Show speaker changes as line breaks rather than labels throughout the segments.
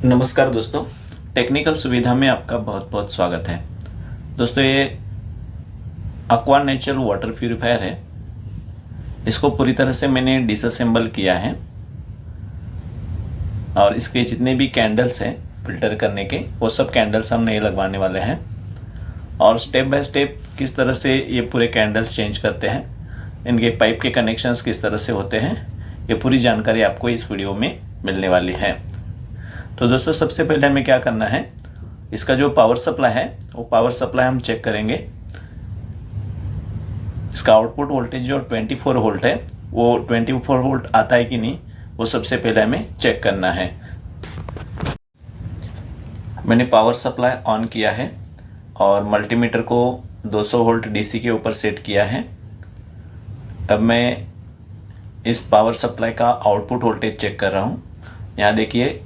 नमस्कार दोस्तों, टेक्निकल सुविधा में आपका बहुत बहुत स्वागत है। दोस्तों, ये aqua नेचुरल वाटर प्यूरिफायर है। इसको पूरी तरह से मैंने डिसअसेंबल किया है और इसके जितने भी कैंडल्स हैं फिल्टर करने के, वो सब कैंडल्स हम नए लगवाने वाले हैं और स्टेप बाय स्टेप किस तरह से ये पूरे कैंडल्स चेंज करते हैं, इनके पाइप के कनेक्शंस किस तरह से होते हैं, ये पूरी जानकारी आपको इस वीडियो में मिलने वाली है। तो दोस्तों, सबसे पहले हमें क्या करना है, इसका जो पावर सप्लाई है वो पावर सप्लाई हम चेक करेंगे। इसका आउटपुट वोल्टेज जो 24 वोल्ट है वो 24 वोल्ट आता है कि नहीं, वो सबसे पहले हमें चेक करना है। मैंने पावर सप्लाई ऑन किया है और मल्टीमीटर को 200 वोल्ट डीसी के ऊपर सेट किया है। अब मैं इस पावर सप्लाई का आउटपुट वोल्टेज चेक कर रहा हूँ। यहाँ देखिए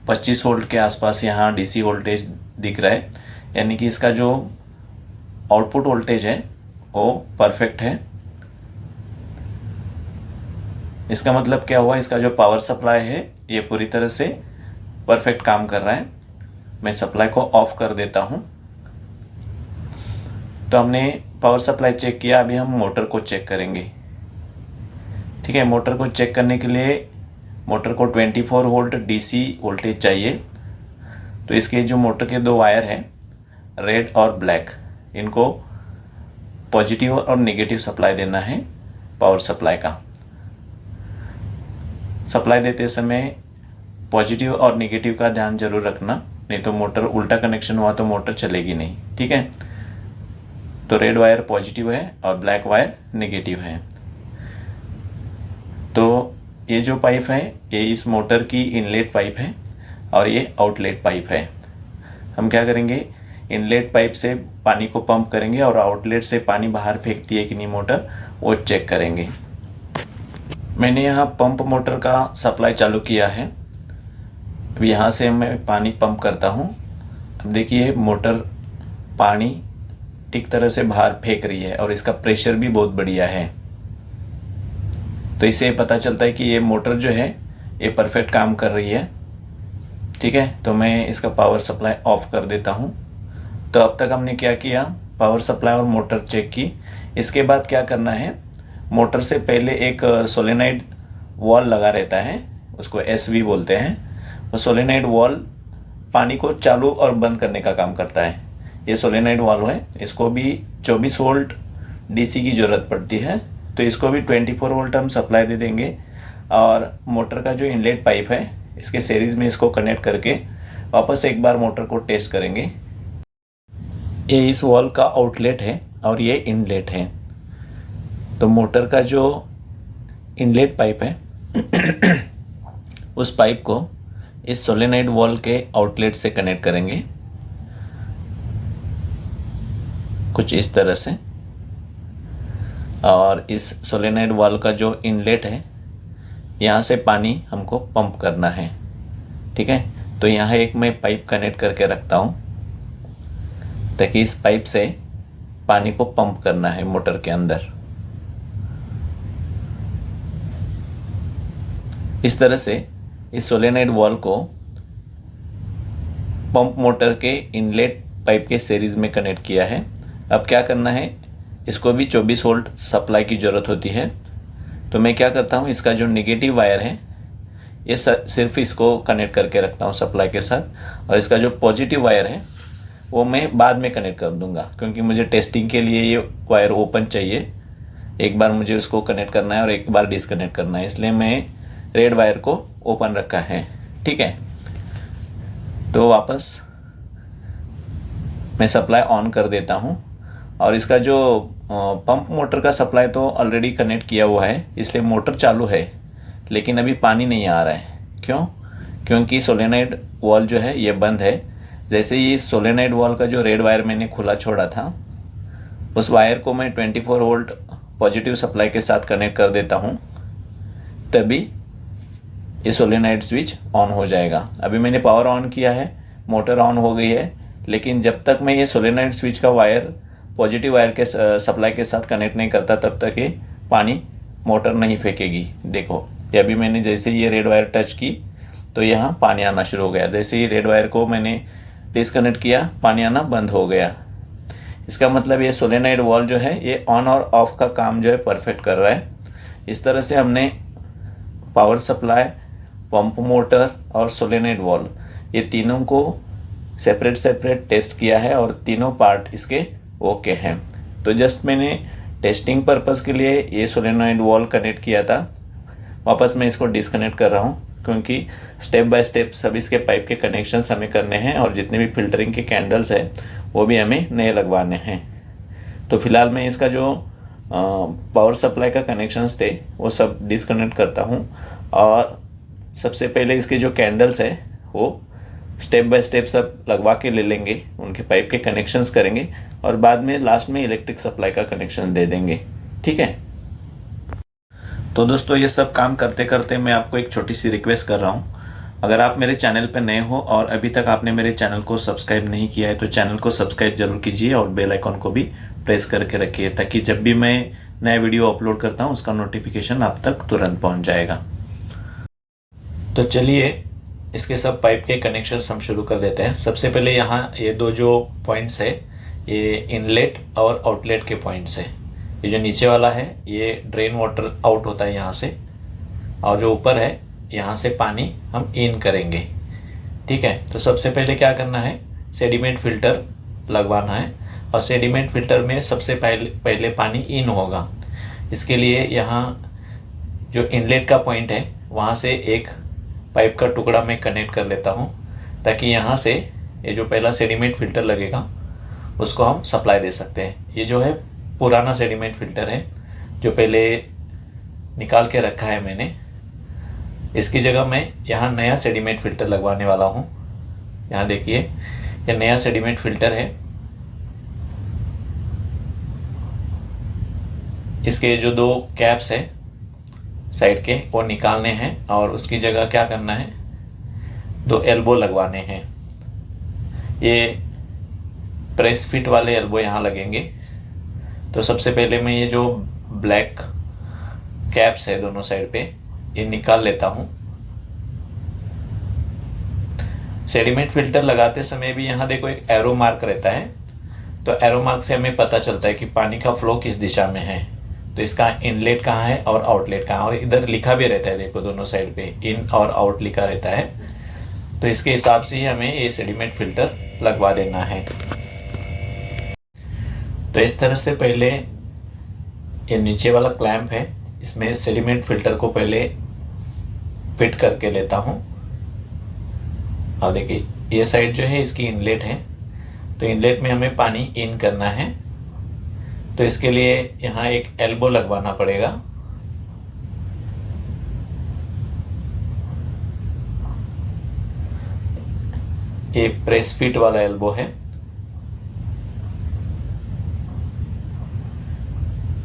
25 वोल्ट के आसपास यहाँ डीसी वोल्टेज दिख रहा है, यानी कि इसका जो आउटपुट वोल्टेज है वो परफेक्ट है। इसका मतलब क्या हुआ, इसका जो पावर सप्लाई है ये पूरी तरह से परफेक्ट काम कर रहा है। मैं सप्लाई को ऑफ कर देता हूँ। तो हमने पावर सप्लाई चेक किया, अभी हम मोटर को चेक करेंगे। ठीक है, मोटर को चेक करने के लिए मोटर को 24 वोल्ट डीसी वोल्टेज चाहिए। तो इसके जो मोटर के दो वायर हैं, रेड और ब्लैक, इनको पॉजिटिव और नेगेटिव सप्लाई देना है पावर सप्लाई का। सप्लाई देते समय पॉजिटिव और नेगेटिव का ध्यान जरूर रखना, नहीं तो मोटर उल्टा कनेक्शन हुआ तो मोटर चलेगी नहीं। ठीक है, तो रेड वायर पॉजिटिव है और ब्लैक वायर नेगेटिव है। तो ये जो पाइप है ये इस मोटर की इनलेट पाइप है और ये आउटलेट पाइप है। हम क्या करेंगे, इनलेट पाइप से पानी को पंप करेंगे और आउटलेट से पानी बाहर फेंकती है कि नहीं मोटर, वो चेक करेंगे। मैंने यहाँ पंप मोटर का सप्लाई चालू किया है। अब यहाँ से मैं पानी पंप करता हूँ। अब देखिए मोटर पानी ठीक तरह से बाहर फेंक रही है और इसका प्रेशर भी बहुत बढ़िया है। तो इससे पता चलता है कि ये मोटर जो है ये परफेक्ट काम कर रही है। ठीक है, तो मैं इसका पावर सप्लाई ऑफ कर देता हूँ। तो अब तक हमने क्या किया, पावर सप्लाई और मोटर चेक की। इसके बाद क्या करना है, मोटर से पहले एक सोलेनाइड वॉल लगा रहता है, उसको एसवी बोलते हैं। वो सोलेनाइड वॉल पानी को चालू और बंद करने का काम करता है। ये सोलेनाइड वॉल है, इसको भी 24 वोल्ट डीसी की ज़रूरत पड़ती है, तो इसको भी 24 वोल्ट हम सप्लाई दे देंगे। और मोटर का जो इनलेट पाइप है इसके सीरीज़ में इसको कनेक्ट करके वापस एक बार मोटर को टेस्ट करेंगे। ये इस वॉल का आउटलेट है और ये इनलेट है। तो मोटर का जो इनलेट पाइप है उस पाइप को इस सोलेनाइड वॉल के आउटलेट से कनेक्ट करेंगे कुछ इस तरह से। और इस सोलेनाइड वॉल का जो इनलेट है यहाँ से पानी हमको पंप करना है। ठीक है, तो यहाँ एक मैं पाइप कनेक्ट करके रखता हूँ ताकि इस पाइप से पानी को पंप करना है मोटर के अंदर। इस तरह से इस सोलेनाइड वॉल को पंप मोटर के इनलेट पाइप के सीरीज़ में कनेक्ट किया है। अब क्या करना है, इसको भी 24 वोल्ट सप्लाई की ज़रूरत होती है। तो मैं क्या करता हूँ, इसका जो नेगेटिव वायर है ये सिर्फ इसको कनेक्ट करके रखता हूँ सप्लाई के साथ, और इसका जो पॉजिटिव वायर है वो मैं बाद में कनेक्ट कर दूँगा, क्योंकि मुझे टेस्टिंग के लिए ये वायर ओपन चाहिए। एक बार मुझे उसको कनेक्ट करना है और एक बार डिसकनेक्ट करना है, इसलिए मैं रेड वायर को ओपन रखा है। ठीक है, तो वापस मैं सप्लाई ऑन कर देता हूँ और इसका जो पंप मोटर का सप्लाई तो ऑलरेडी कनेक्ट किया हुआ है, इसलिए मोटर चालू है लेकिन अभी पानी नहीं आ रहा है। क्यों? क्योंकि सोलेनाइड वॉल जो है ये बंद है। जैसे ही सोलेनाइड वॉल का जो रेड वायर मैंने खुला छोड़ा था, उस वायर को मैं 24 वोल्ट पॉजिटिव सप्लाई के साथ कनेक्ट कर देता हूँ, तभी ये सोलेनाइड स्विच ऑन हो जाएगा। अभी मैंने पावर ऑन किया है, मोटर ऑन हो गई है, लेकिन जब तक मैं ये सोलेनाइड स्विच का वायर पॉजिटिव वायर के सप्लाई के साथ कनेक्ट नहीं करता तब तक ये पानी मोटर नहीं फेंकेगी। देखो, ये अभी मैंने जैसे ये रेड वायर टच की तो यहाँ पानी आना शुरू हो गया। जैसे ही रेड वायर को मैंने डिस्कनेक्ट किया, पानी आना बंद हो गया। इसका मतलब ये सोलेनॉइड वॉल्व जो है ये ऑन और ऑफ का काम जो है परफेक्ट कर रहा है। इस तरह से हमने पावर सप्लाई, पंप मोटर और सोलेनॉइड वॉल्व ये तीनों को सेपरेट सेपरेट टेस्ट किया है और तीनों पार्ट इसके ओके हैं। तो जस्ट मैंने टेस्टिंग पर्पस के लिए ये सोलेनॉइड वॉल्व कनेक्ट किया था। वापस मैं इसको डिस्कनेक्ट कर रहा हूँ क्योंकि स्टेप बाय स्टेप सब इसके पाइप के कनेक्शंस हमें करने हैं और जितने भी फिल्टरिंग के कैंडल्स है वो भी हमें नए लगवाने हैं। तो फिलहाल मैं इसका जो पावर सप्लाई का कनेक्शंस थे वो सब डिस्कनेक्ट करता हूँ और सबसे पहले इसके जो कैंडल्स है वो स्टेप बाय स्टेप सब लगवा के ले लेंगे, उनके पाइप के कनेक्शंस करेंगे और बाद में लास्ट में इलेक्ट्रिक सप्लाई का कनेक्शन दे देंगे। ठीक है। तो दोस्तों ये सब काम करते करते मैं आपको एक छोटी सी रिक्वेस्ट कर रहा हूँ। अगर आप मेरे चैनल पर नए हो और अभी तक आपने मेरे चैनल को सब्सक्राइब नहीं किया है तो चैनल को सब्सक्राइब जरूर कीजिए और बेल आइकॉन को भी प्रेस करके रखिए ताकि जब भी मैं नया वीडियो अपलोड करता हूँ उसका नोटिफिकेशन आप तक तुरंत पहुँच जाएगा। तो चलिए इसके सब पाइप के कनेक्शंस हम शुरू कर देते हैं। सबसे पहले यहाँ ये दो जो पॉइंट्स है ये इनलेट और आउटलेट के पॉइंट्स है। ये जो नीचे वाला है ये ड्रेन वाटर आउट होता है यहाँ से, और जो ऊपर है यहाँ से पानी हम इन करेंगे। ठीक है। तो सबसे पहले क्या करना है, सेडिमेंट फिल्टर लगवाना है और सेडिमेंट फिल्टर में सबसे पहले पानी इन होगा। इसके लिए यहाँ जो इनलेट का पॉइंट है वहाँ से एक पाइप का टुकड़ा मैं कनेक्ट कर लेता हूँ ताकि यहाँ से ये जो पहला सेडिमेंट फिल्टर लगेगा उसको हम सप्लाई दे सकते हैं। ये जो है पुराना सेडिमेंट फिल्टर है जो पहले निकाल के रखा है मैंने। इसकी जगह मैं यहाँ नया सेडिमेंट फिल्टर लगवाने वाला हूँ। यहाँ देखिए ये नया सेडिमेंट फिल्टर है। इसके जो दो कैप्स है साइड के वो निकालने हैं और उसकी जगह क्या करना है, दो एल्बो लगवाने हैं। ये प्रेस फिट वाले एल्बो यहाँ लगेंगे। तो सबसे पहले मैं ये जो ब्लैक कैप्स है दोनों साइड पे ये निकाल लेता हूँ। सेडिमेंट फिल्टर लगाते समय भी यहाँ देखो एक एरो मार्क रहता है, तो एरो मार्क से हमें पता चलता है कि पानी का फ्लो किस दिशा में है। तो इसका इनलेट कहाँ है और आउटलेट कहाँ है, और इधर लिखा भी रहता है देखो दोनों साइड पे इन और आउट लिखा रहता है। तो इसके हिसाब से ही हमें ये सेडिमेंट फिल्टर लगवा देना है। तो इस तरह से पहले ये नीचे वाला क्लैंप है इसमें सेडिमेंट फिल्टर को पहले फिट करके लेता हूँ। और देखिए ये साइड जो है इसकी इनलेट है, तो इनलेट में हमें पानी इन करना है। तो इसके लिए यहाँ एक एल्बो लगवाना पड़ेगा। ये प्रेस फिट वाला एल्बो है।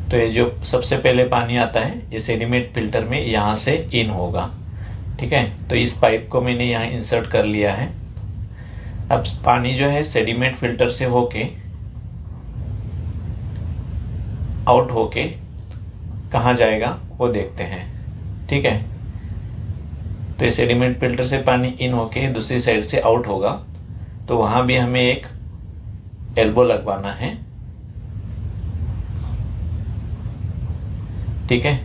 तो ये जो सबसे पहले पानी आता है ये सेडिमेंट फिल्टर में यहाँ से इन होगा। ठीक है। तो इस पाइप को मैंने यहाँ इंसर्ट कर लिया है। अब पानी जो है सेडिमेंट फिल्टर से होके आउट होके कहाँ जाएगा वो देखते हैं। ठीक है। तो ये सेडिमेंट फिल्टर से पानी इन होके दूसरी साइड से आउट होगा, तो वहाँ भी हमें एक एल्बो लगवाना है। ठीक है।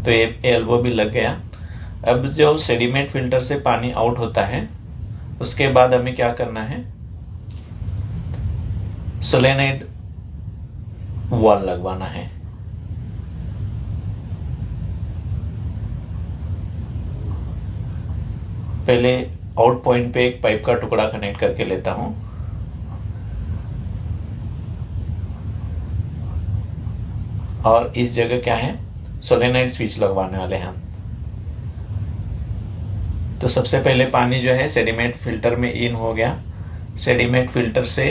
तो ये एल्बो भी लग गया। अब जो सेडिमेंट फिल्टर से पानी आउट होता है उसके बाद हमें क्या करना है, सोलेनॉइड वॉल लगवाना है। पहले आउट पॉइंट पे एक पाइप का टुकड़ा कनेक्ट करके लेता हूं और इस जगह क्या है, सोलेनॉइड स्विच लगवाने वाले हैं हम। तो सबसे पहले पानी जो है सेडिमेंट फिल्टर में इन हो गया। सेडिमेंट फिल्टर से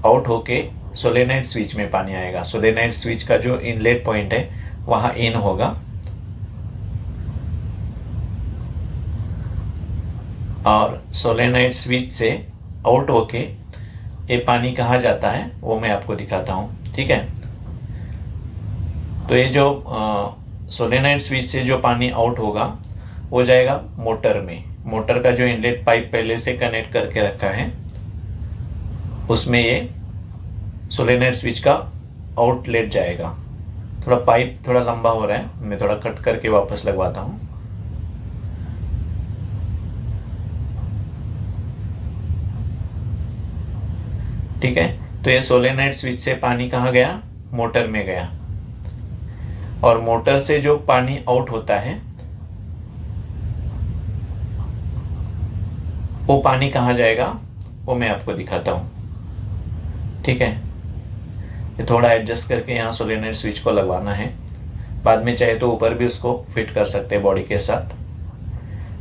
आउट होके सोलेनॉइड स्विच में पानी आएगा। सोलेनॉइड स्विच का जो इनलेट पॉइंट है वहाँ इन होगा और सोलेनॉइड स्विच से आउट होके ये पानी कहाँ जाता है वो मैं आपको दिखाता हूँ। ठीक है। तो ये जो सोलेनॉइड स्विच से जो पानी आउट होगा वो जाएगा मोटर में। मोटर का जो इनलेट पाइप पहले से कनेक्ट करके रखा है उसमें ये सोलेनोइड स्विच का आउटलेट जाएगा। थोड़ा पाइप थोड़ा लंबा हो रहा है, मैं थोड़ा कट करके वापस लगवाता हूँ। ठीक है, तो ये सोलेनोइड स्विच से पानी कहाँ गया, मोटर में गया, और मोटर से जो पानी आउट होता है वो पानी कहाँ जाएगा वो मैं आपको दिखाता हूँ। ठीक है, ये थोड़ा एडजस्ट करके यहाँ सोलेनोइड स्विच को लगवाना है। बाद में चाहे तो ऊपर भी उसको फिट कर सकते हैं बॉडी के साथ।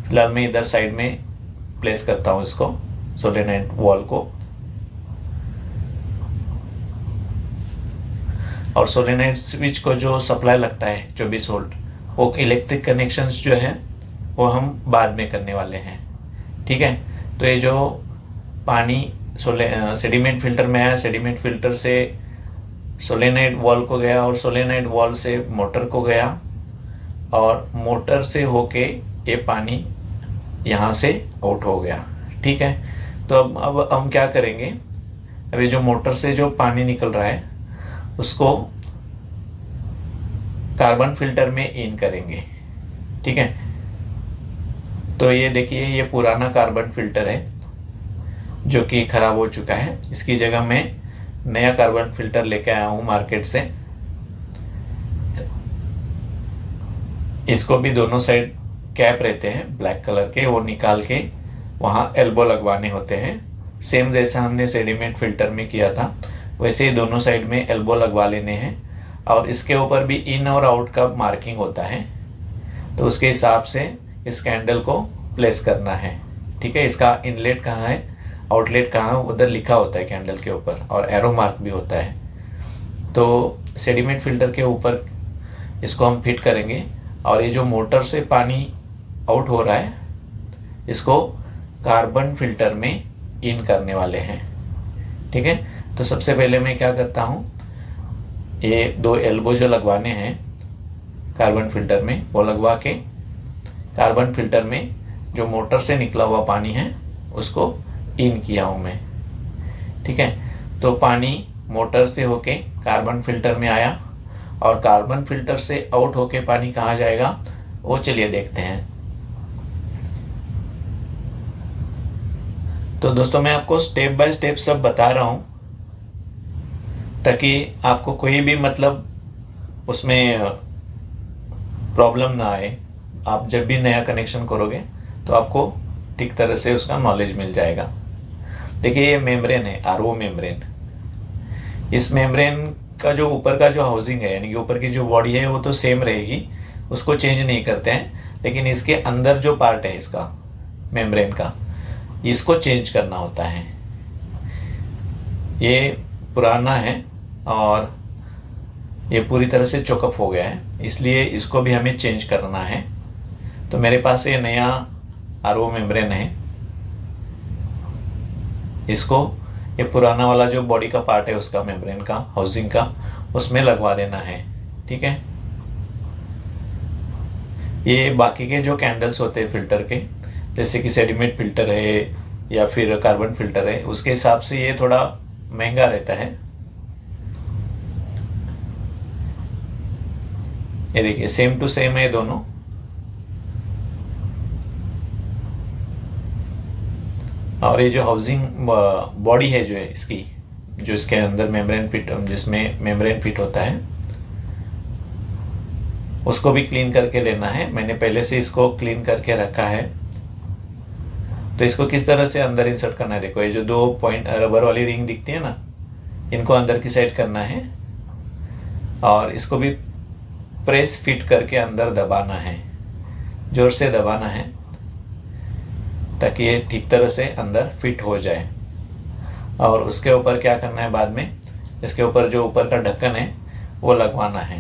फिलहाल मैं इधर साइड में प्लेस करता हूँ इसको, सोलेनोइड वॉल को। और सोलेनोइड स्विच को जो सप्लाई लगता है 24 वोल्ट, वो इलेक्ट्रिक कनेक्शंस जो है वो हम बाद में करने वाले हैं। ठीक है, तो ये जो पानी सेडिमेंट फिल्टर में आया, सेडिमेंट फिल्टर से सोलेनोइड वॉल को गया और सोलेनोइड वॉल से मोटर को गया और मोटर से होके ये पानी यहाँ से आउट हो गया। ठीक है, तो अब हम क्या करेंगे, अभी जो मोटर से जो पानी निकल रहा है उसको कार्बन फिल्टर में इन करेंगे। ठीक है, तो ये देखिए ये पुराना कार्बन फिल्टर है जो कि खराब हो चुका है। इसकी जगह मैं नया कार्बन फिल्टर लेके आया हूँ मार्केट से। इसको भी दोनों साइड कैप रहते हैं ब्लैक कलर के, वो निकाल के वहाँ एल्बो लगवाने होते हैं। सेम जैसा हमने सेडिमेंट फिल्टर में किया था वैसे ही दोनों साइड में एल्बो लगवा लेने हैं। और इसके ऊपर भी इन और आउट का मार्किंग होता है, तो उसके हिसाब से इस कैंडल को प्लेस करना है। ठीक है, इसका इनलेट कहाँ है, आउटलेट कहाँ है, उधर लिखा होता है कैंडल के ऊपर, और एरो मार्क भी होता है। तो सेडिमेंट फिल्टर के ऊपर इसको हम फिट करेंगे। और ये जो मोटर से पानी आउट हो रहा है इसको कार्बन फिल्टर में इन करने वाले हैं। ठीक है, तो सबसे पहले मैं क्या करता हूँ, ये 2 एल्बो जो लगवाने हैं कार्बन फिल्टर में वो लगवा के कार्बन फिल्टर में जो मोटर से निकला हुआ पानी है उसको इन किया हूँ मैं। ठीक है, तो पानी मोटर से होके कार्बन फिल्टर में आया और कार्बन फिल्टर से आउट होके पानी कहाँ जाएगा वो चलिए देखते हैं। तो दोस्तों मैं आपको स्टेप बाय स्टेप सब बता रहा हूँ ताकि आपको कोई भी मतलब उसमें प्रॉब्लम ना आए। आप जब भी नया कनेक्शन करोगे तो आपको ठीक तरह से उसका नॉलेज मिल जाएगा। देखिए ये मेम्ब्रेन है, आरओ मेम्ब्रेन। इस मेम्ब्रेन का जो ऊपर का जो हाउसिंग है यानी कि ऊपर की जो बॉडी है वो तो सेम रहेगी, उसको चेंज नहीं करते हैं, लेकिन इसके अंदर जो पार्ट है इसका मेम्ब्रेन का, इसको चेंज करना होता है। ये पुराना है और ये पूरी तरह से चोकअप हो गया है, इसलिए इसको भी हमें चेंज करना है। तो मेरे पास ये नया आरओ मेम्ब्रेन है, इसको ये पुराना वाला जो बॉडी का पार्ट है उसका मेम्ब्रेन का हाउसिंग का उसमें लगवा देना है। ठीक है, ये बाकी के जो कैंडल्स होते हैं फिल्टर के, जैसे कि सेडिमेंट फिल्टर है या फिर कार्बन फिल्टर है, उसके हिसाब से ये थोड़ा महंगा रहता है। ये देखिए सेम टू सेम है दोनों। और ये जो हाउसिंग बॉडी है जो है इसकी, जो इसके अंदर मेम्ब्रेन फिट, जिसमें मेम्ब्रेन फिट होता है, उसको भी क्लीन करके लेना है। मैंने पहले से इसको क्लीन करके रखा है। तो इसको किस तरह से अंदर इंसर्ट करना है, देखो ये जो 2 पॉइंट रबर वाली रिंग दिखती है ना, इनको अंदर की साइड करना है और इसको भी प्रेस फिट करके अंदर दबाना है, जोर से दबाना है ताकि ये ठीक तरह से अंदर फिट हो जाए। और उसके ऊपर क्या करना है, बाद में इसके ऊपर जो ऊपर का ढक्कन है वो लगवाना है।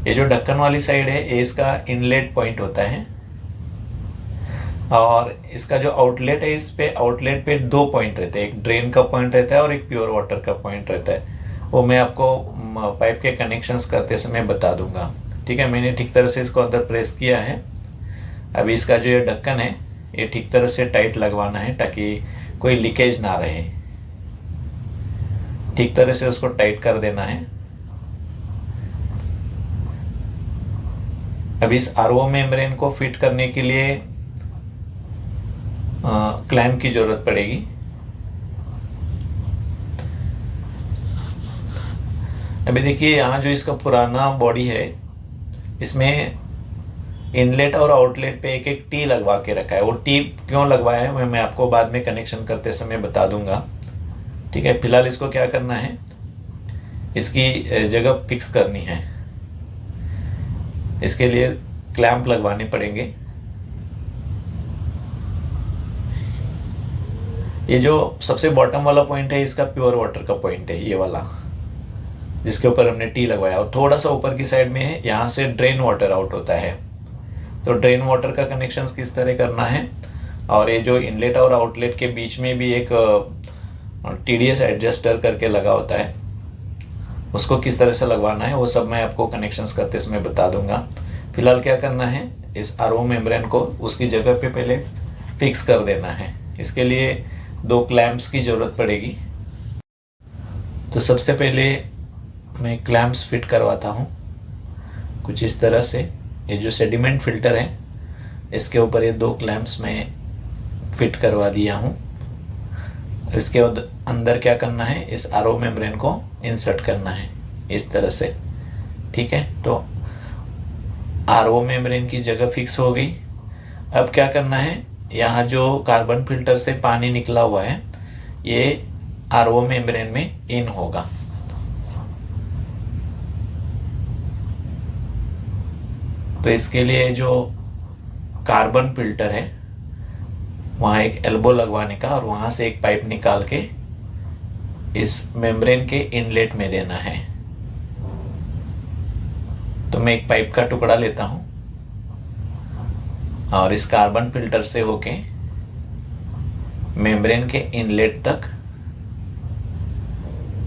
ये जो ढक्कन वाली साइड है ये इसका इनलेट पॉइंट होता है और इसका जो आउटलेट है, इस पे आउटलेट पे 2 पॉइंट रहते हैं, एक ड्रेन का पॉइंट रहता है और एक प्योर वाटर का पॉइंट रहता है। वो मैं आपको पाइप के कनेक्शंस करते समय बता दूंगा। ठीक है, मैंने ठीक तरह से इसको अंदर प्रेस किया है अभी इसका जो ये ढक्कन है ये ठीक तरह से टाइट लगवाना है ताकि कोई लीकेज ना रहे। ठीक तरह से उसको टाइट कर देना है। अभी इस आरओ मेम्ब्रेन को फिट करने के लिए क्लैंप की जरूरत पड़ेगी। अभी देखिए यहाँ जो इसका पुराना बॉडी है इसमें इनलेट और आउटलेट पे एक एक टी लगवा के रखा है। वो टी क्यों लगवाया है मैं आपको बाद में कनेक्शन करते समय बता दूंगा। ठीक है, फिलहाल इसको क्या करना है, इसकी जगह फिक्स करनी है। इसके लिए क्लैंप लगवाने पड़ेंगे। ये जो सबसे बॉटम वाला पॉइंट है इसका प्योर वाटर का पॉइंट है, ये वाला जिसके ऊपर हमने टी लगवाया। और थोड़ा सा ऊपर की साइड में है, यहाँ से ड्रेन वाटर आउट होता है। तो ड्रेन वाटर का कनेक्शन किस तरह करना है, और ये जो इनलेट और आउटलेट के बीच में भी एक TDS एडजस्टर करके लगा होता है, उसको किस तरह से लगवाना है वो सब मैं आपको कनेक्शंस करते समय बता दूंगा। फिलहाल क्या करना है, इस आरओ मेम्ब्रेन को उसकी जगह पे पहले फिक्स कर देना है। इसके लिए 2 क्लैंप्स की ज़रूरत पड़ेगी। तो सबसे पहले मैं क्लैंप्स फिट करवाता हूँ कुछ इस तरह से। ये जो सेडिमेंट फिल्टर है इसके ऊपर ये 2 क्लैंप्स मैं फिट करवा दिया हूँ। इसके अंदर क्या करना है, इस आरओ मेम्ब्रेन को इंसर्ट करना है इस तरह से। ठीक है, तो आरओ मेम्ब्रेन की जगह फिक्स हो गई। अब क्या करना है, यहाँ जो कार्बन फिल्टर से पानी निकला हुआ है ये आरओ मेम्ब्रेन में इन होगा। तो इसके लिए जो कार्बन फिल्टर है वहाँ एक एल्बो लगवाने का और वहाँ से एक पाइप निकाल के इस मेम्ब्रेन के इनलेट में देना है। तो मैं एक पाइप का टुकड़ा लेता हूँ और इस कार्बन फिल्टर से होके मेम्ब्रेन के इनलेट तक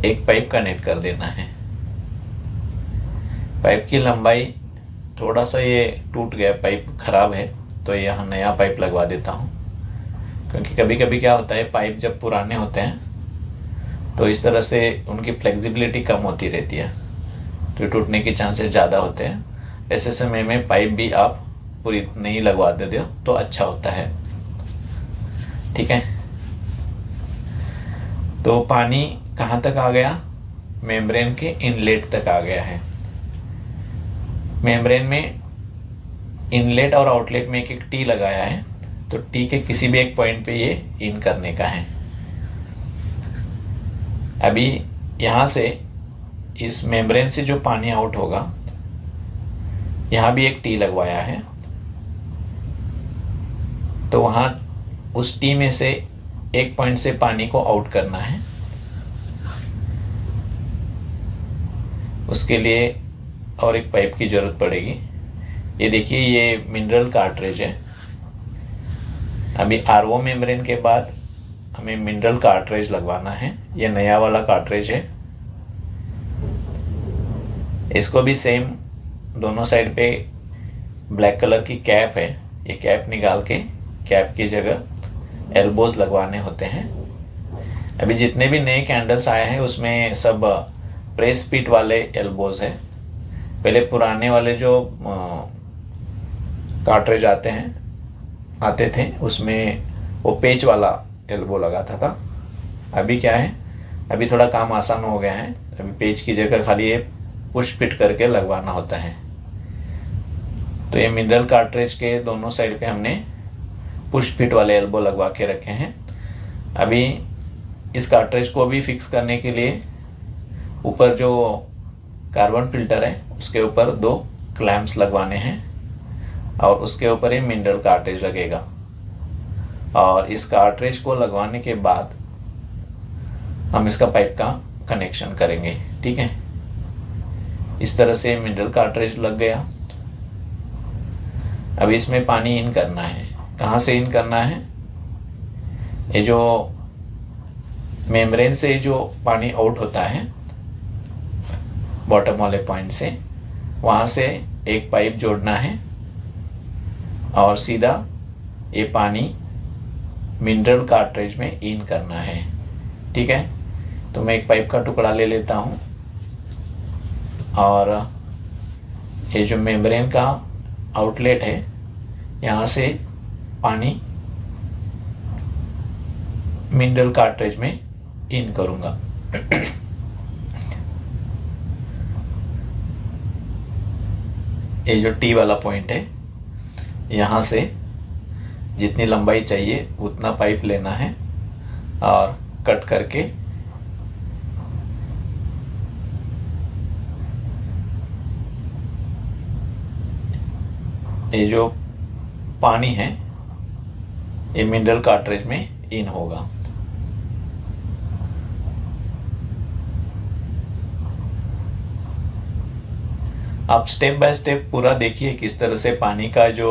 एक पाइप कनेक्ट कर देना है। पाइप की लंबाई थोड़ा सा ये टूट गया, पाइप खराब है, तो यहाँ नया पाइप लगवा देता हूँ। क्योंकि कभी कभी क्या होता है, पाइप जब पुराने होते हैं तो इस तरह से उनकी फ्लेक्सिबिलिटी कम होती रहती है, तो टूटने के चांसेस ज़्यादा होते हैं। ऐसे समय में पाइप भी आप पूरी नहीं लगवा देते हो तो अच्छा होता है। ठीक है, तो पानी कहाँ तक आ गया, मेम्ब्रेन के इनलेट तक आ गया है। मेम्ब्रेन में इनलेट और आउटलेट में एक एक टी लगाया है, तो टी के किसी भी एक पॉइंट पे ये इन करने का है। अभी यहाँ से इस मेम्ब्रेन से जो पानी आउट होगा, यहाँ भी एक टी लगवाया है, तो वहाँ उस टी में से एक पॉइंट से पानी को आउट करना है। उसके लिए और एक पाइप की ज़रूरत पड़ेगी। ये देखिए, ये मिनरल कार्ट्रिज है। अभी आरओ मेम्ब्रेन के बाद हमें मिनरल कार्ट्रिज लगवाना है। ये नया वाला कार्ट्रिज है। इसको भी सेम दोनों साइड पे ब्लैक कलर की कैप है, ये कैप निकाल के कैप की जगह एल्बोज लगवाने होते हैं। अभी जितने भी नए कैंडल्स आए हैं उसमें सब प्रेस पिट वाले एल्बोज है। पहले पुराने वाले जो कार्ट्रिज आते थे उसमें वो पेच वाला एल्बो लगाता था। अभी क्या है, अभी थोड़ा काम आसान हो गया है। अभी पेच की जगह खाली ये पुश फिट करके लगवाना होता है। तो ये मिनरल कार्ट्रिज के दोनों साइड पे हमने पुश फिट वाले एल्बो लगवा के रखे हैं। अभी इस कार्ट्रिज को भी फिक्स करने के लिए ऊपर जो कार्बन फिल्टर है उसके ऊपर 2 क्लैंप्स लगवाने हैं और उसके ऊपर ये मिनरल कार्ट्रिज लगेगा। और इस कार्ट्रिज को लगवाने के बाद हम इसका पाइप का कनेक्शन करेंगे। ठीक है, इस तरह से मिनरल कार्ट्रिज लग गया। अभी इसमें पानी इन करना है। कहाँ से इन करना है, ये जो मेम्ब्रेन से जो पानी आउट होता है बॉटम वाले पॉइंट से, वहाँ से एक पाइप जोड़ना है
और सीधा ये पानी मिनरल कार्ट्रिज में इन करना है। ठीक है, तो मैं एक पाइप का टुकड़ा ले लेता हूँ और ये जो मेम्ब्रेन का आउटलेट है यहाँ से पानी मिनरल कार्ट्रिज में इन करूँगा। ये जो टी वाला पॉइंट है, यहाँ से जितनी लंबाई चाहिए उतना पाइप लेना है और कट करके ये जो पानी है ये मिनरल कार्ट्रिज में इन होगा। आप स्टेप बाय स्टेप पूरा देखिए किस तरह से पानी का जो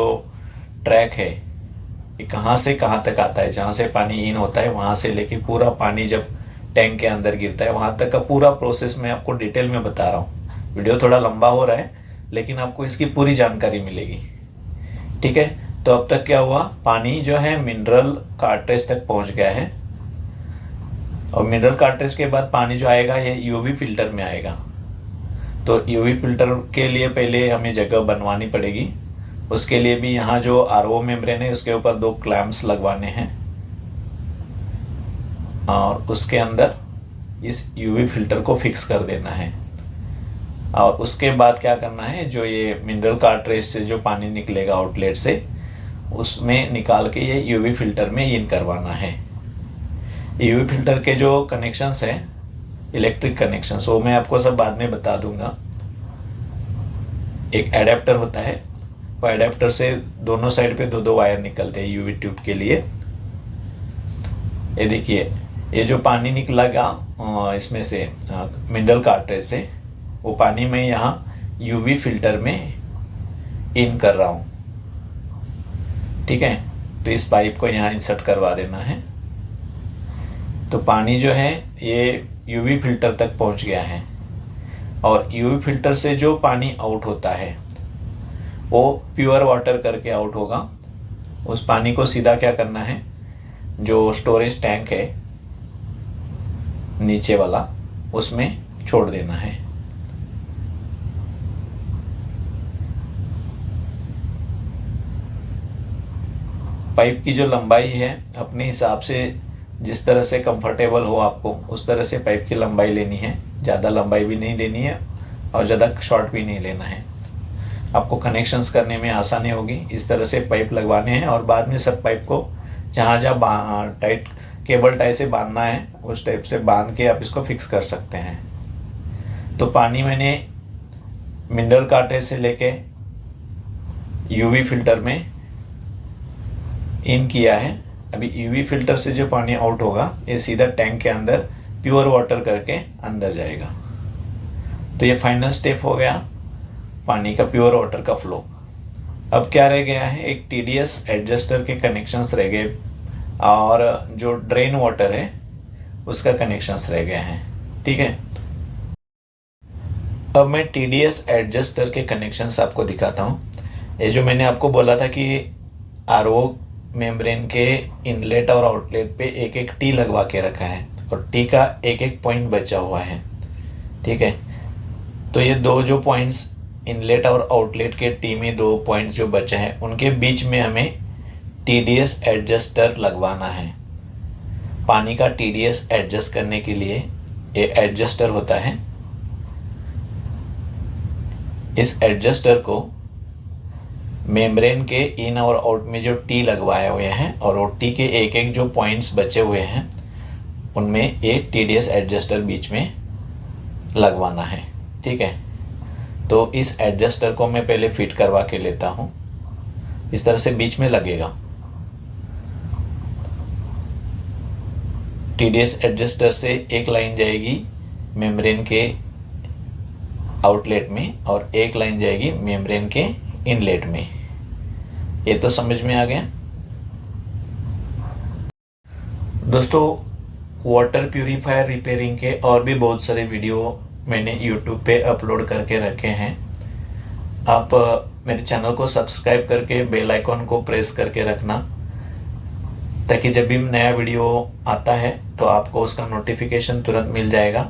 ट्रैक है ये कहाँ से कहाँ तक आता है। जहाँ से पानी इन होता है वहाँ से लेके पूरा पानी जब टैंक के अंदर गिरता है वहाँ तक का पूरा प्रोसेस मैं आपको डिटेल में बता रहा हूँ। वीडियो थोड़ा लंबा हो रहा है लेकिन आपको इसकी पूरी जानकारी मिलेगी। ठीक है, तो अब तक क्या हुआ, पानी जो है मिनरल कार्ट्रिज तक पहुँच गया है और मिनरल कार्ट्रिज के बाद पानी जो आएगा ये यूवी फिल्टर में आएगा। तो यूवी फिल्टर के लिए पहले हमें जगह बनवानी पड़ेगी। उसके लिए भी यहाँ जो आरओ मेम्ब्रेन है उसके ऊपर 2 क्लैंप्स लगवाने हैं और उसके अंदर इस यूवी फिल्टर को फिक्स कर देना है। और उसके बाद क्या करना है, जो ये मिनरल कार्ट्रिज से जो पानी निकलेगा आउटलेट से उसमें निकाल के ये यूवी फिल्टर में इन करवाना है। यूवी फिल्टर के जो कनेक्शंस हैं, इलेक्ट्रिक कनेक्शंस, वो मैं आपको सब बाद में बता दूंगा। एक एडेप्टर होता है, वो एडेप्टर से दोनों साइड पे 2-2 वायर निकलते हैं यूवी ट्यूब के लिए। ये देखिए, ये जो पानी निकलेगा इसमें से मिनरल कार्ट्रिज से, वो पानी मैं यहाँ यूवी फिल्टर में इन कर रहा हूँ। ठीक है, तो इस पाइप को यहाँ इंसर्ट करवा देना है। तो पानी जो है ये यूवी फिल्टर तक पहुँच गया है और यूवी फिल्टर से जो पानी आउट होता है वो प्योर वाटर करके आउट होगा। उस पानी को सीधा क्या करना है, जो स्टोरेज टैंक है नीचे वाला उसमें छोड़ देना है। पाइप की जो लंबाई है अपने हिसाब से जिस तरह से कंफर्टेबल हो आपको उस तरह से पाइप की लंबाई लेनी है। ज़्यादा लंबाई भी नहीं लेनी है और ज़्यादा शॉर्ट भी नहीं लेना है। आपको कनेक्शंस करने में आसानी होगी। इस तरह से पाइप लगवाने हैं और बाद में सब पाइप को जहाँ जहाँ टाइट केबल टाई से बांधना है उस टाइप से बांध के आप इसको फिक्स कर सकते हैं। तो पानी मैंने मिनरल कार्ट्रिज से लेके यूवी फिल्टर में इन किया है। अभी यूवी फिल्टर से जो पानी आउट होगा ये सीधा टैंक के अंदर प्योर वाटर करके अंदर जाएगा। तो ये फाइनल स्टेप हो गया पानी का प्योर वाटर का फ्लो। अब क्या रह गया है, एक टीडीएस एडजस्टर के कनेक्शंस रह गए और जो ड्रेन वाटर है उसका कनेक्शंस रह गए हैं। ठीक है, अब मैं टीडीएस एडजस्टर के कनेक्शंस आपको दिखाता हूँ। ये जो मैंने आपको बोला था कि आरओ मेम्ब्रेन के इनलेट और आउटलेट पे एक एक टी लगवा के रखा है और टी का एक एक पॉइंट बचा हुआ है। ठीक है, तो ये 2 जो पॉइंट्स इनलेट और आउटलेट के टी में 2 पॉइंट्स जो बचे हैं उनके बीच में हमें टीडीएस एडजस्टर लगवाना है। पानी का टीडीएस एडजस्ट करने के लिए ये एडजस्टर होता है। इस एडजस्टर को मेम्ब्रेन के इन और आउट में जो टी लगवाए हुए हैं और वो टी के एक एक जो पॉइंट्स बचे हुए हैं उनमें ये टीडीएस एडजस्टर बीच में लगवाना है। ठीक है, तो इस एडजस्टर को मैं पहले फिट करवा के लेता हूँ। इस तरह से बीच में लगेगा। टीडीएस एडजस्टर से एक लाइन जाएगी मेम्ब्रेन के आउटलेट में और एक लाइन जाएगी मेम्ब्रेन के इनलेट में। ये तो समझ में आ गया दोस्तों। वाटर प्यूरीफायर रिपेयरिंग के और भी बहुत सारे वीडियो मैंने YouTube पे अपलोड करके रखे हैं। आप मेरे चैनल को सब्सक्राइब करके बेल आइकॉन को प्रेस करके रखना, ताकि जब भी नया वीडियो आता है तो आपको उसका नोटिफिकेशन तुरंत मिल जाएगा।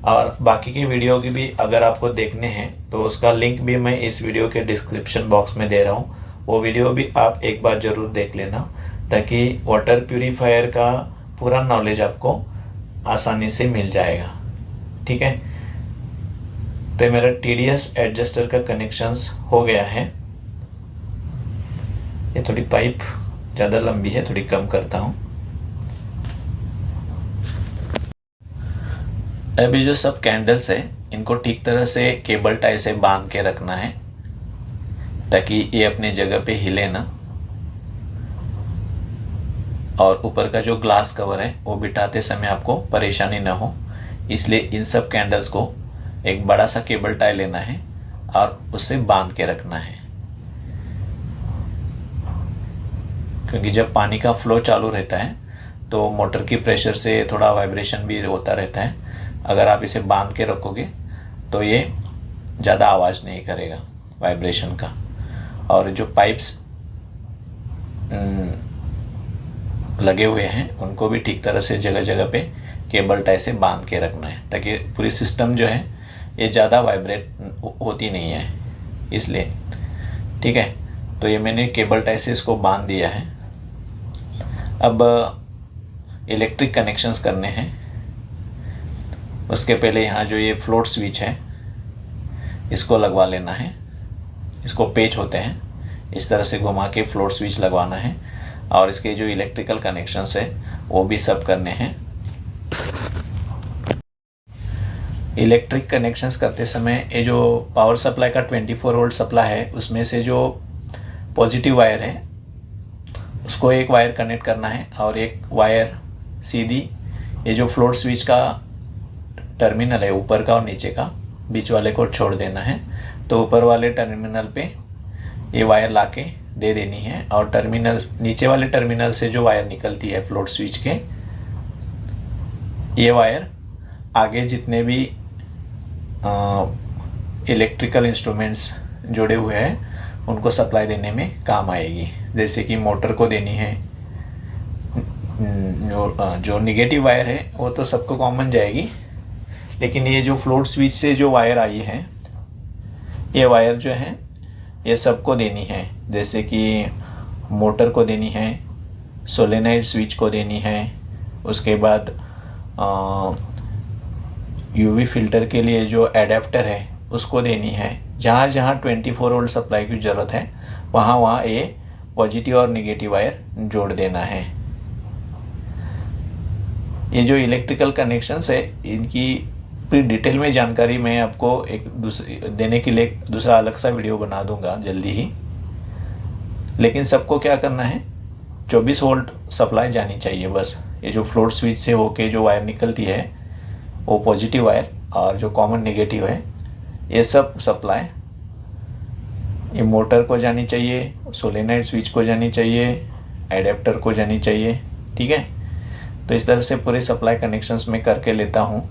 और बाकी की वीडियो की भी अगर आपको देखने हैं तो उसका लिंक भी मैं इस वीडियो के डिस्क्रिप्शन बॉक्स में दे रहा हूँ, वो वीडियो भी आप एक बार ज़रूर देख लेना, ताकि वाटर प्यूरीफायर का पूरा नॉलेज आपको आसानी से मिल जाएगा। ठीक है, तो मेरा TDS एडजस्टर का कनेक्शंस हो गया है। ये थोड़ी पाइप ज़्यादा लंबी है, थोड़ी कम करता हूँ। अभी जो सब कैंडल्स है इनको ठीक तरह से केबल टाई से बांध के रखना है, ताकि ये अपने जगह पे हिले ना। और ऊपर का जो ग्लास कवर है वो बिठाते समय आपको परेशानी ना हो, इसलिए इन सब कैंडल्स को एक बड़ा सा केबल टाई लेना है और उससे बांध के रखना है, क्योंकि जब पानी का फ्लो चालू रहता है तो मोटर की प्रेशर से थोड़ा वाइब्रेशन भी होता रहता है। अगर आप इसे बांध के रखोगे तो ये ज़्यादा आवाज़ नहीं करेगा वाइब्रेशन का। और जो पाइप्स लगे हुए हैं उनको भी ठीक तरह से जगह जगह पे केबल टाई से बांध के रखना है, ताकि पूरी सिस्टम जो है ये ज़्यादा वाइब्रेट होती नहीं है, इसलिए। ठीक है, तो ये मैंने केबल टाई से इसको बांध दिया है। अब इलेक्ट्रिक कनेक्शंस करने हैं। उसके पहले यहाँ जो ये फ्लोट स्विच है इसको लगवा लेना है। इसको पेच होते हैं, इस तरह से घुमा के फ्लोट स्विच लगवाना है। और इसके जो इलेक्ट्रिकल कनेक्शंस है वो भी सब करने हैं। इलेक्ट्रिक कनेक्शंस करते समय ये जो पावर सप्लाई का 24 वोल्ट सप्लाई है उसमें से जो पॉजिटिव वायर है उसको एक वायर कनेक्ट करना है, और एक वायर सीधी ये जो फ्लोट स्विच का टर्मिनल है ऊपर का और नीचे का, बीच वाले को छोड़ देना है। तो ऊपर वाले टर्मिनल पे ये वायर लाके दे देनी है, और टर्मिनल नीचे वाले टर्मिनल से जो वायर निकलती है फ्लोट स्विच के, ये वायर आगे जितने भी इलेक्ट्रिकल इंस्ट्रूमेंट्स जुड़े हुए हैं उनको सप्लाई देने में काम आएगी। जैसे कि मोटर को देनी है, जो निगेटिव वायर है वो तो सबको कॉमन जाएगी, लेकिन ये जो फ्लोट स्विच से जो वायर आई है ये वायर जो है ये सबको देनी है। जैसे कि मोटर को देनी है, सोलेनाइड स्विच को देनी है, उसके बाद यूवी फिल्टर के लिए जो एडेप्टर है उसको देनी है। जहाँ जहाँ 24 वोल्ट सप्लाई की ज़रूरत है वहाँ वहाँ ये पॉजिटिव और नेगेटिव वायर जोड़ देना है। ये जो इलेक्ट्रिकल कनेक्शंस है इनकी पूरी डिटेल में जानकारी मैं आपको एक देने के लिए दूसरा अलग सा वीडियो बना दूंगा जल्दी ही। लेकिन सबको क्या करना है, 24 वोल्ट सप्लाई जानी चाहिए बस। ये जो फ्लोट स्विच से होके जो वायर निकलती है वो पॉजिटिव वायर, और जो कॉमन नेगेटिव है ये सब सप्लाई ये मोटर को जानी चाहिए, सोलेनाइड स्विच को जानी चाहिए, एडेप्टर को जानी चाहिए। ठीक है, तो इस तरह से पूरे सप्लाई कनेक्शंस में करके लेता हूँ।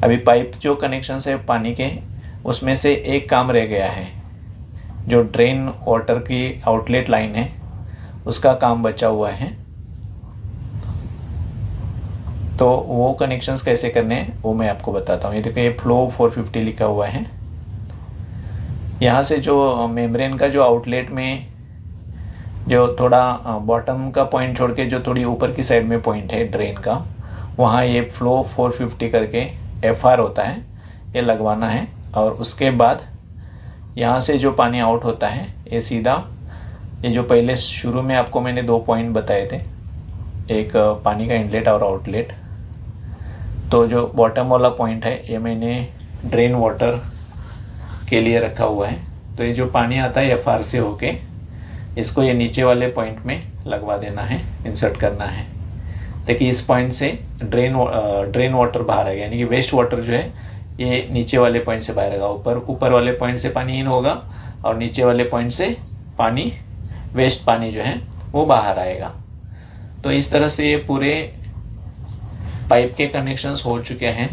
अभी पाइप जो कनेक्शंस है पानी के उसमें से एक काम रह गया है, जो ड्रेन वाटर की आउटलेट लाइन है उसका काम बचा हुआ है। तो वो कनेक्शंस कैसे करने हैं वो मैं आपको बताता हूँ। ये देखो, ये फ्लो 450 लिखा हुआ है। यहाँ से जो मेम्ब्रेन का जो आउटलेट में जो थोड़ा बॉटम का पॉइंट छोड़ के जो थोड़ी ऊपर की साइड में पॉइंट है ड्रेन का, वहाँ ये फ्लो 450 करके FR होता है, ये लगवाना है। और उसके बाद यहाँ से जो पानी आउट होता है ये सीधा, ये जो पहले शुरू में आपको मैंने 2 पॉइंट बताए थे, एक पानी का इनलेट और आउटलेट, तो जो बॉटम वाला पॉइंट है ये मैंने ड्रेन वाटर के लिए रखा हुआ है। तो ये जो पानी आता है FR से होके इसको ये नीचे वाले पॉइंट में लगवा देना है, इंसर्ट करना है, ताकि इस पॉइंट से ड्रेन वाटर बाहर आएगा, यानी कि वेस्ट वाटर जो है ये नीचे वाले पॉइंट से बाहर आएगा। ऊपर वाले पॉइंट से पानी इन होगा और नीचे वाले पॉइंट से पानी, वेस्ट पानी जो है वो बाहर आएगा। तो इस तरह से ये पूरे पाइप के कनेक्शंस हो चुके हैं।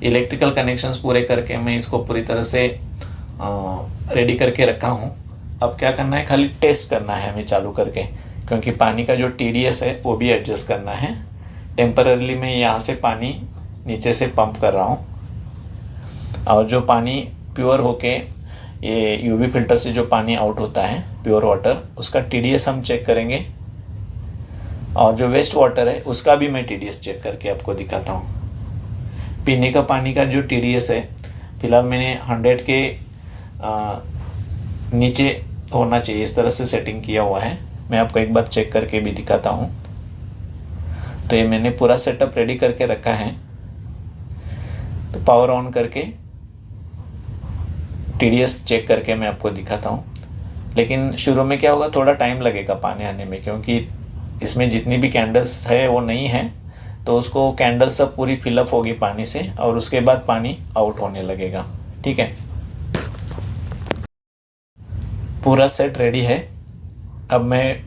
इलेक्ट्रिकल कनेक्शंस पूरे करके मैं इसको पूरी तरह से रेडी करके रखा हूँ। अब क्या करना है, खाली टेस्ट करना है हमें चालू करके, क्योंकि पानी का जो TDS है वो भी एडजस्ट करना है। टेम्पररीली मैं यहाँ से पानी नीचे से पंप कर रहा हूँ, और जो पानी प्योर होके ये UV फिल्टर से जो पानी आउट होता है प्योर वाटर, उसका TDS हम चेक करेंगे, और जो वेस्ट वाटर है उसका भी मैं TDS चेक करके आपको दिखाता हूँ। पीने का पानी का जो TDS है फिलहाल मैंने 100 के नीचे होना चाहिए, इस तरह से सेटिंग किया हुआ है। मैं आपको एक बार चेक करके भी दिखाता हूँ। तो ये मैंने पूरा सेटअप रेडी करके रखा है। तो पावर ऑन करके TDS चेक करके मैं आपको दिखाता हूँ। लेकिन शुरू में क्या होगा, थोड़ा टाइम लगेगा पानी आने में, क्योंकि इसमें जितनी भी कैंडल्स है वो नहीं है, तो उसको कैंडल सब पूरी फिलअप होगी पानी से, और उसके बाद पानी आउट होने लगेगा। ठीक है, पूरा सेट रेडी है। अब मैं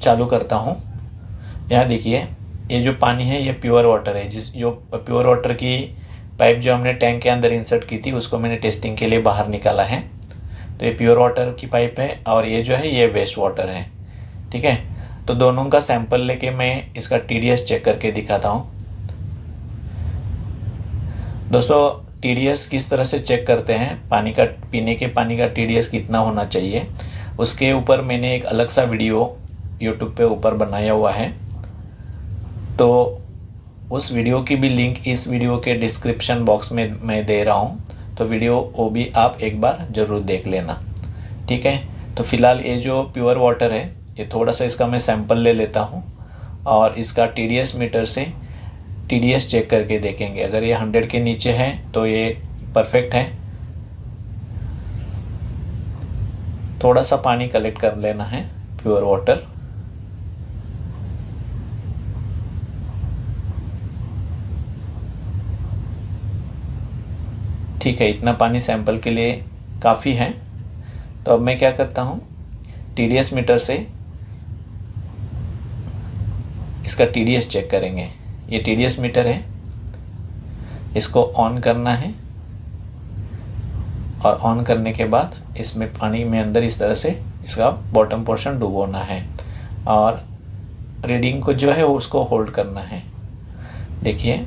चालू करता हूँ। यहाँ देखिए, ये जो पानी है ये प्योर वाटर है। जो प्योर वाटर की पाइप जो हमने टैंक के अंदर इंसर्ट की थी उसको मैंने टेस्टिंग के लिए बाहर निकाला है। तो ये प्योर वाटर की पाइप है, और ये जो है ये वेस्ट वाटर है। ठीक है, तो दोनों का सैंपल लेके मैं इसका TDS चेक करके दिखाता हूँ। दोस्तों, TDS किस तरह से चेक करते हैं, पानी का, पीने के पानी का TDS कितना होना चाहिए, उसके ऊपर मैंने एक अलग सा वीडियो YouTube पे ऊपर बनाया हुआ है। तो उस वीडियो की भी लिंक इस वीडियो के डिस्क्रिप्शन बॉक्स में मैं दे रहा हूँ, तो वीडियो वो भी आप एक बार ज़रूर देख लेना। ठीक है, तो फिलहाल ये जो प्योर वाटर है ये थोड़ा सा इसका मैं सैंपल ले लेता हूँ, और इसका TDS मीटर से TDS चेक करके देखेंगे। अगर ये 100 के नीचे है तो ये परफेक्ट है। थोड़ा सा पानी कलेक्ट कर लेना है, प्योर वाटर। ठीक है, इतना पानी सैंपल के लिए काफ़ी है। तो अब मैं क्या करता हूँ, TDS मीटर से इसका TDS चेक करेंगे। ये TDS मीटर है, इसको ऑन करना है, और ऑन करने के बाद इसमें पानी में अंदर इस तरह से इसका बॉटम पोर्शन डुबोना है, और रीडिंग को जो है वो उसको होल्ड करना है। देखिए,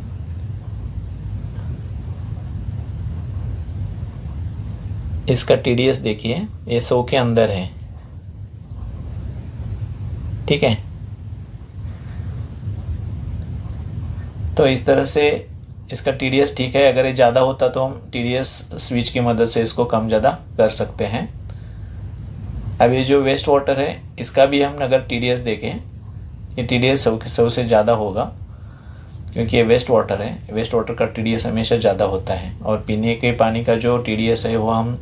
इसका TDS देखिए, ये 100 के अंदर है। ठीक है, तो इस तरह से इसका TDS ठीक है। अगर ये ज़्यादा होता तो हम TDS स्विच की मदद से इसको कम ज़्यादा कर सकते हैं। अब ये जो वेस्ट वाटर है इसका भी हम अगर TDS देखें, ये TDS 100 से ज़्यादा होगा, क्योंकि ये वेस्ट वाटर है। वेस्ट वाटर का TDS हमेशा ज़्यादा होता है, और पीने के पानी का जो TDS है वो हम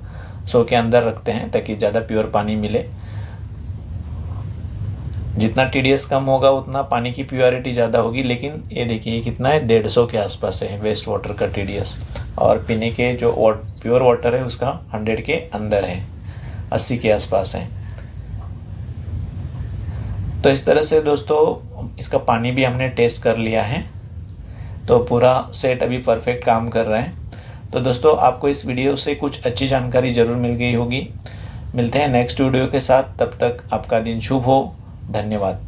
100 के अंदर रखते हैं ताकि ज़्यादा प्योर पानी मिले। जितना TDS कम होगा उतना पानी की प्योरिटी ज़्यादा होगी। लेकिन ये देखिए, ये कितना है, 150 के आसपास है वेस्ट वाटर का TDS, और पीने के जो प्योर वाटर है उसका 100 के अंदर है, 80 के आसपास है। तो इस तरह से दोस्तों इसका पानी भी हमने टेस्ट कर लिया है। तो पूरा सेट अभी परफेक्ट काम कर रहा है। तो दोस्तों, आपको इस वीडियो से कुछ अच्छी जानकारी ज़रूर मिल गई होगी। मिलते हैं नेक्स्ट वीडियो के साथ, तब तक आपका दिन शुभ हो। धन्यवाद।